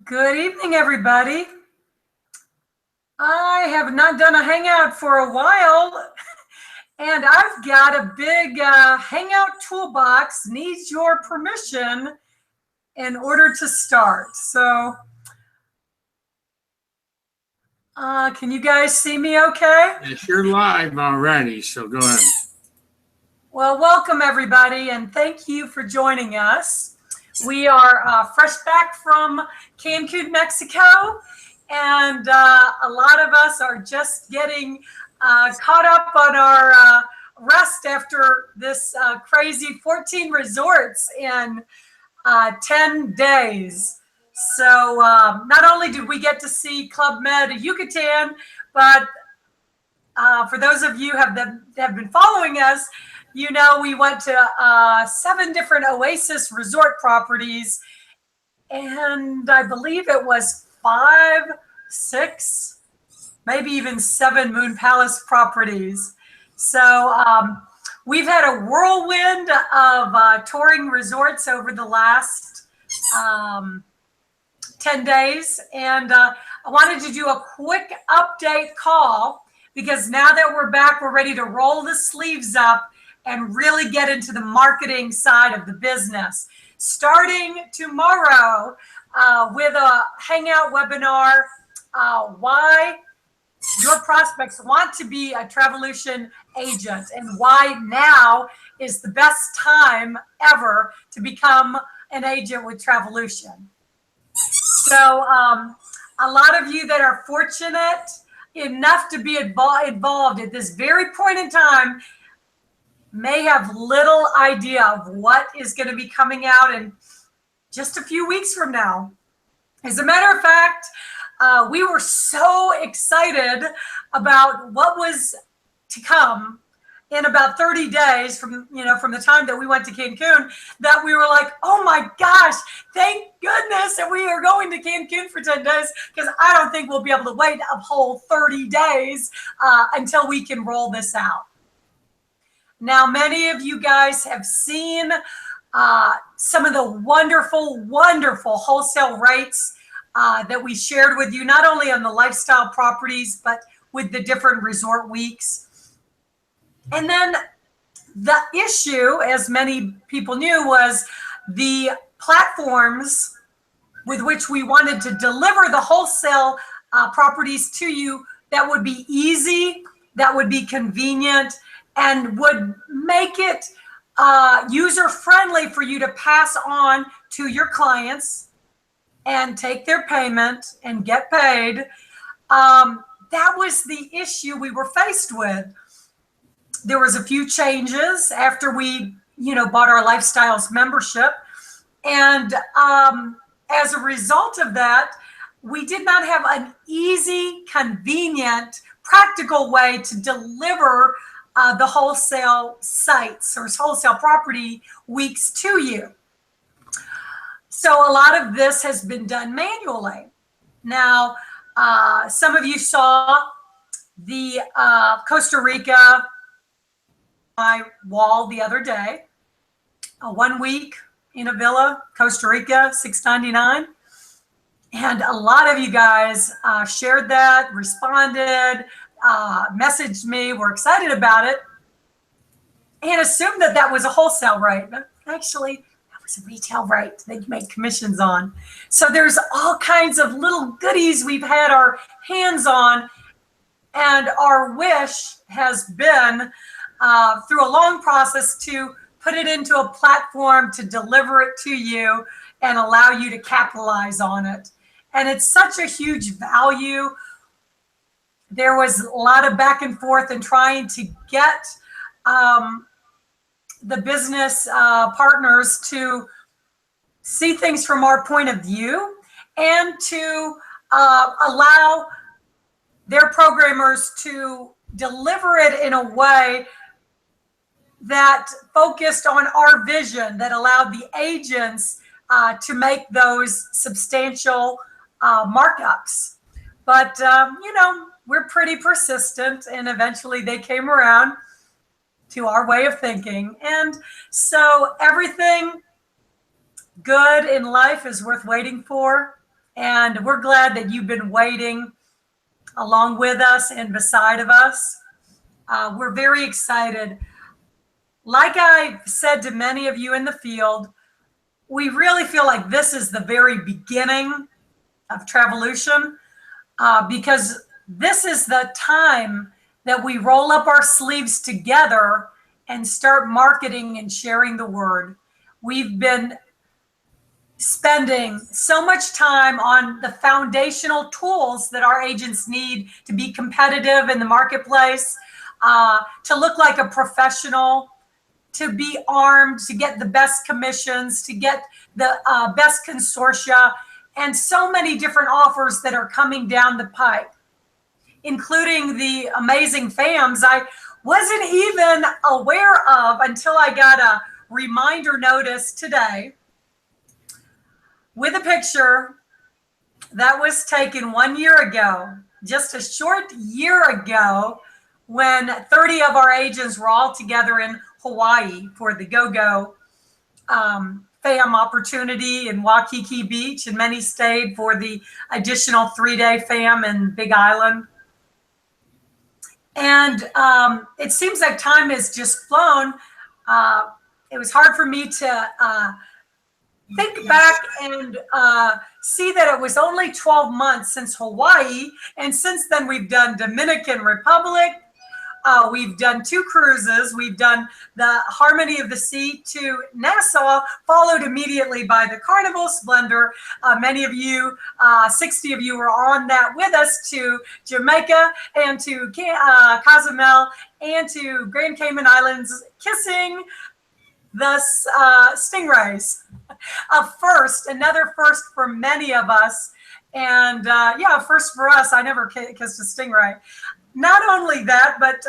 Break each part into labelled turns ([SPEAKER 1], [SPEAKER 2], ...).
[SPEAKER 1] Good evening, everybody. I have not done a hangout for a while, and I've got a big hangout toolbox, needs your permission in order to start. So, can you guys see me okay?
[SPEAKER 2] Yes, you're live already, so go ahead.
[SPEAKER 1] Well, welcome, everybody, and thank you for joining us. We are fresh back from Cancun, Mexico, and a lot of us are just getting caught up on our rest after this crazy 14 resorts in 10 days. So not only did we get to see Club Med Yucatan, but for those of you that have been following us, you know we went to 7 different Oasis resort properties, and I believe it was 5, 6, maybe even 7 Moon Palace properties. So we've had a whirlwind of touring resorts over the last 10 days, and I wanted to do a quick update call because now that we're back, we're ready to roll the sleeves up and really get into the marketing side of the business. Starting tomorrow with a hangout webinar, why your prospects want to be a Travelution agent and why now is the best time ever to become an agent with Travelution. So a lot of you that are fortunate enough to be involved at this very point in time may have little idea of what is going to be coming out in just a few weeks from now. As a matter of fact, we were so excited about what was to come in about 30 days from the time that we went to Cancun, that we were like, oh my gosh, thank goodness that we are going to Cancun for 10 days, because I don't think we'll be able to wait a whole 30 days until we can roll this out. Now, many of you guys have seen some of the wonderful, wonderful wholesale rates that we shared with you, not only on the lifestyle properties, but with the different resort weeks. And then the issue, as many people knew, was the platforms with which we wanted to deliver the wholesale properties to you that would be easy, that would be convenient, and would make it user-friendly for you to pass on to your clients and take their payment and get paid. That was the issue we were faced with. There was a few changes after we, bought our Lifestyles membership. And as a result of that, we did not have an easy, convenient, practical way to deliver the wholesale sites or wholesale property weeks to you. So a lot of this has been done manually. Now, some of you saw the Costa Rica my wall the other day, 1 week in a villa, Costa Rica, $699. And a lot of you guys shared that, responded, messaged me, were excited about it, and assumed that that was a wholesale rate. But actually, that was a retail rate that you make commissions on. So there's all kinds of little goodies we've had our hands on, and our wish has been through a long process to put it into a platform to deliver it to you and allow you to capitalize on it. And it's such a huge value. There was a lot of back and forth in trying to get the business partners to see things from our point of view and to allow their programmers to deliver it in a way that focused on our vision, that allowed the agents to make those substantial markups. But, we're pretty persistent, and eventually they came around to our way of thinking. And so everything good in life is worth waiting for. And we're glad that you've been waiting along with us and beside of us. We're very excited. Like I said to many of you in the field, we really feel like this is the very beginning of Travelution, because this is the time that we roll up our sleeves together and start marketing and sharing the word. We've been spending so much time on the foundational tools that our agents need to be competitive in the marketplace, to look like a professional, to be armed, to get the best commissions, to get the best consortia, and so many different offers that are coming down the pipe, including the amazing FAMs I wasn't even aware of until I got a reminder notice today with a picture that was taken 1 year ago, just a short year ago, when 30 of our agents were all together in Hawaii for the Go-Go FAM opportunity in Waikiki Beach, and many stayed for the additional 3-day FAM in Big Island. And it seems like time has just flown. It was hard for me to think back and see that it was only 12 months since Hawaii. And since then, we've done Dominican Republic. We've done 2 cruises. We've done the Harmony of the Sea to Nassau, followed immediately by the Carnival Splendor. Many of you, 60 of you, were on that with us, to Jamaica and to Cozumel and to Grand Cayman Islands, kissing the stingrays. A first, another first for many of us. And yeah, first for us. I never kissed a stingray. Not only that, but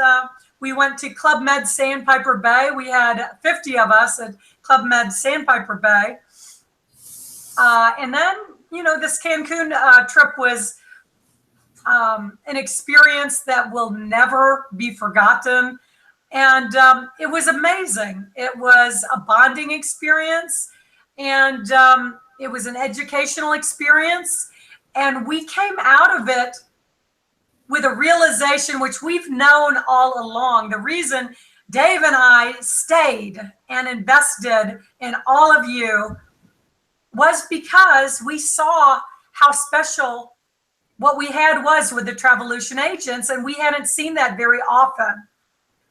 [SPEAKER 1] we went to Club Med Sandpiper Bay. We had 50 of us at Club Med Sandpiper Bay. And then, you know, this Cancun trip was an experience that will never be forgotten. And it was amazing. It was a bonding experience, and it was an educational experience. And we came out of it with a realization, which we've known all along. The reason Dave and I stayed and invested in all of you was because we saw how special what we had was with the Travelution agents, and we hadn't seen that very often.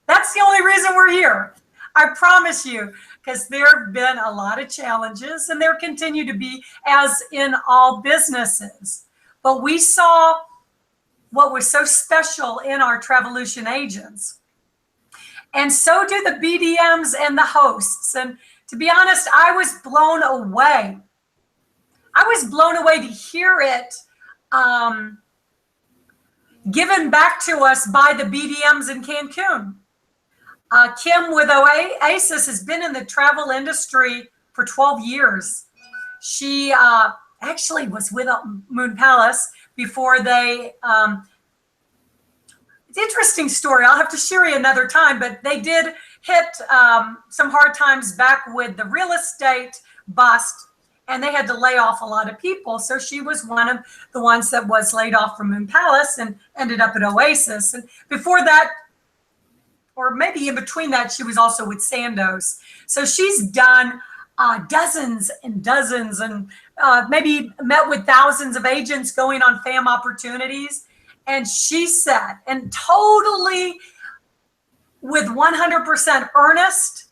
[SPEAKER 1] That's the only reason we're here. I promise you, because there have been a lot of challenges, and there continue to be, as in all businesses. But we saw what was so special in our Travelution agents. And so do the BDMs and the hosts. And to be honest, I was blown away. I was blown away to hear it given back to us by the BDMs in Cancun. Kim with Oasis has been in the travel industry for 12 years. She actually was with Moon Palace before they, it's an interesting story. I'll have to share you another time, but they did hit some hard times back with the real estate bust, and they had to lay off a lot of people. So she was one of the ones that was laid off from Moon Palace and ended up at Oasis. And before that, or maybe in between that, she was also with Sandoz. So she's done dozens and dozens, and maybe met with thousands of agents going on FAM opportunities. And she said, and totally with 100% earnest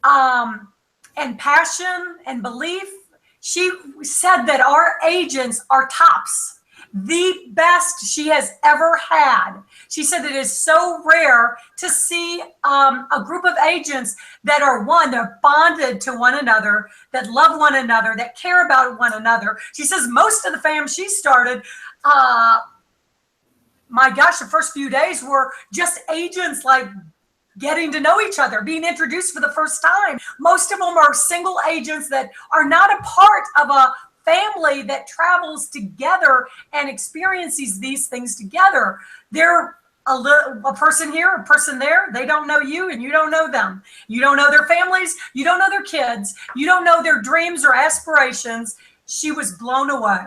[SPEAKER 1] and passion and belief, she said that our agents are tops. The best she has ever had. She said that it is so rare to see a group of agents that are they're bonded to one another, that love one another, that care about one another. She says most of the FAM she started, my gosh, the first few days were just agents like getting to know each other, being introduced for the first time. Most of them are single agents that are not a part of a family that travels together and experiences these things together. They're a person here, a person there. They don't know you, and you don't know them. You don't know their families. You don't know their kids. You don't know their dreams or aspirations. she was blown away.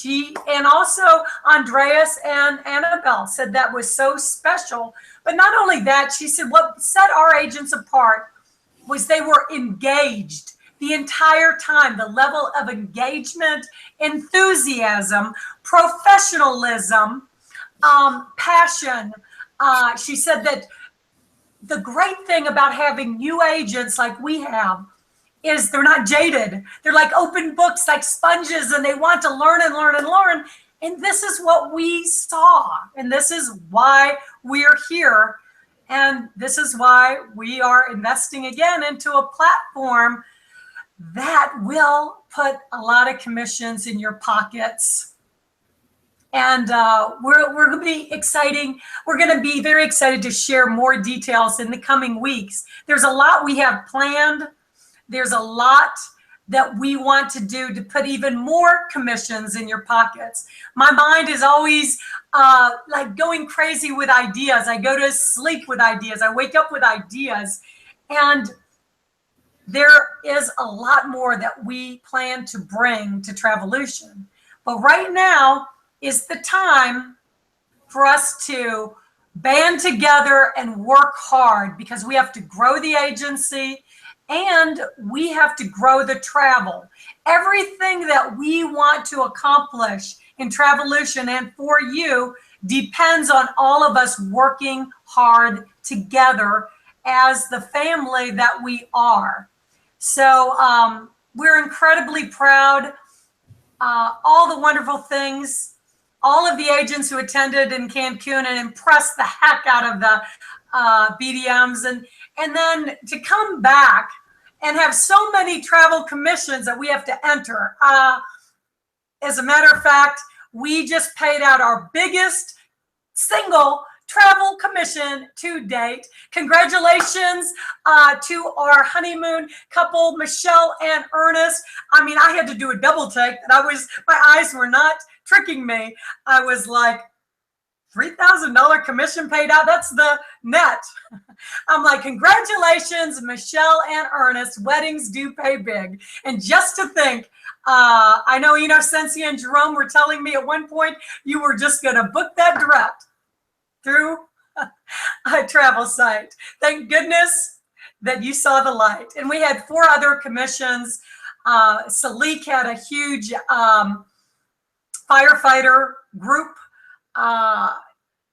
[SPEAKER 1] And also Andreas and Annabelle said that was so special. But not only that, she said what set our agents apart was they were engaged the entire time. The level of engagement, enthusiasm, professionalism, passion. She said that the great thing about having new agents like we have is they're not jaded. They're like open books, like sponges, and they want to learn and learn and learn. And this is what we saw. And this is why we're here. And this is why we are investing again into a platform that will put a lot of commissions in your pockets. And we're going to be exciting. We're going to be very excited to share more details in the coming weeks. There's a lot we have planned. There's a lot that we want to do to put even more commissions in your pockets. My mind is always like going crazy with ideas. I go to sleep with ideas. I wake up with ideas. And there is a lot more that we plan to bring to Travelution. But right now is the time for us to band together and work hard, because we have to grow the agency and we have to grow the travel. Everything that we want to accomplish in Travelution and for you depends on all of us working hard together as the family that we are. So we're incredibly proud. All the wonderful things, all of the agents who attended in Cancun and impressed the heck out of the BDMs, and then to come back and have so many travel commissions that we have to enter. As a matter of fact, we just paid out our biggest single travel commission to date. Congratulations to our honeymoon couple, Michelle and Ernest. I mean, I had to do a double take. My eyes were not tricking me. I was like, $3,000 commission paid out. That's the net. I'm like, congratulations, Michelle and Ernest. Weddings do pay big. And just to think, I know Inocencia and Jerome were telling me at one point you were just going to book that direct through a travel site. Thank goodness that you saw the light. And we had 4 other commissions. Salik had a huge firefighter group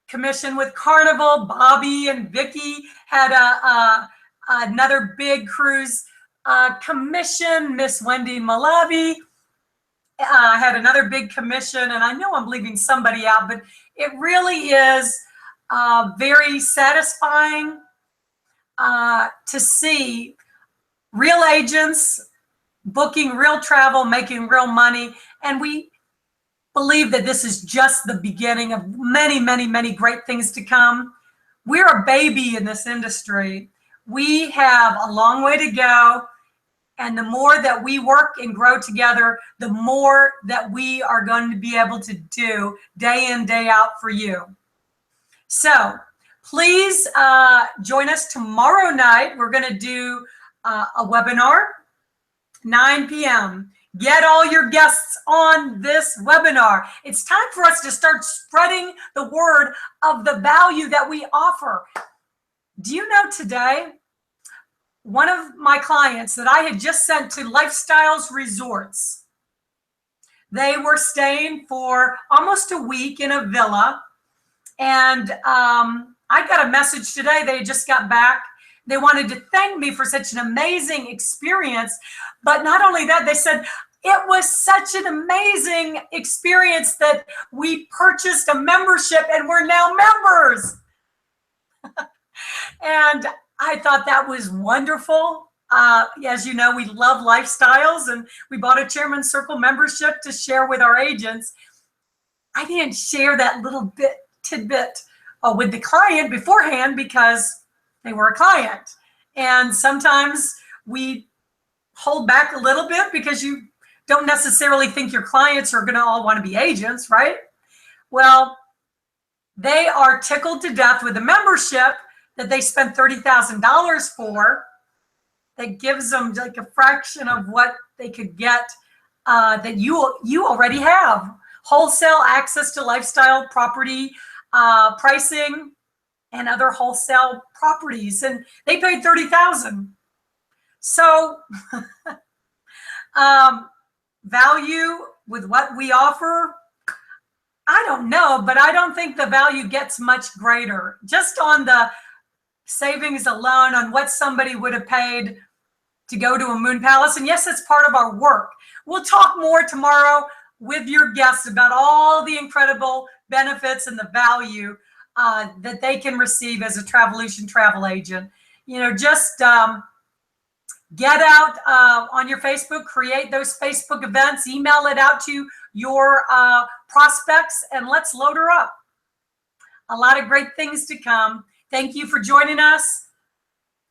[SPEAKER 1] commission with Carnival. Bobby and Vicky had another big cruise commission. Miss Wendy Malavi had another big commission, and I know I'm leaving somebody out, but it really is very satisfying to see real agents booking real travel, making real money, and we believe that this is just the beginning of many, many, many great things to come. We're a baby in this industry. We have a long way to go. And the more that we work and grow together, the more that we are going to be able to do day in, day out for you. So please join us tomorrow night. We're going to do a webinar, 9 p.m. Get all your guests on this webinar. It's time for us to start spreading the word of the value that we offer. Do you know today, one of my clients that I had just sent to Lifestyles Resorts, they were staying for almost a week in a villa. And I got a message today. They just got back. They wanted to thank me for such an amazing experience. But not only that, they said, it was such an amazing experience that we purchased a membership and we're now members. And I thought that was wonderful. As you know, we love lifestyles, and we bought a Chairman's Circle membership to share with our agents. I didn't share that little tidbit with the client beforehand because they were a client. And sometimes we hold back a little bit because you don't necessarily think your clients are going to all want to be agents, right? Well, they are tickled to death with a membership that they spent $30,000 for, that gives them like a fraction of what they could get that you already have. Wholesale access to lifestyle property pricing and other wholesale properties, and they paid $30,000. So value with what we offer, I don't know, but I don't think the value gets much greater. Just on the savings alone, on what somebody would have paid to go to a moon palace. And yes, it's part of our work. We'll talk more tomorrow with your guests about all the incredible benefits and the value that they can receive as a Travelution travel agent. You know, just get out on your Facebook, create those Facebook events, email it out to your prospects, and let's load her up. A lot of great things to come. Thank you for joining us,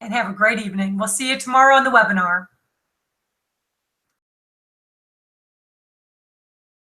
[SPEAKER 1] and have a great evening. We'll see you tomorrow on the webinar.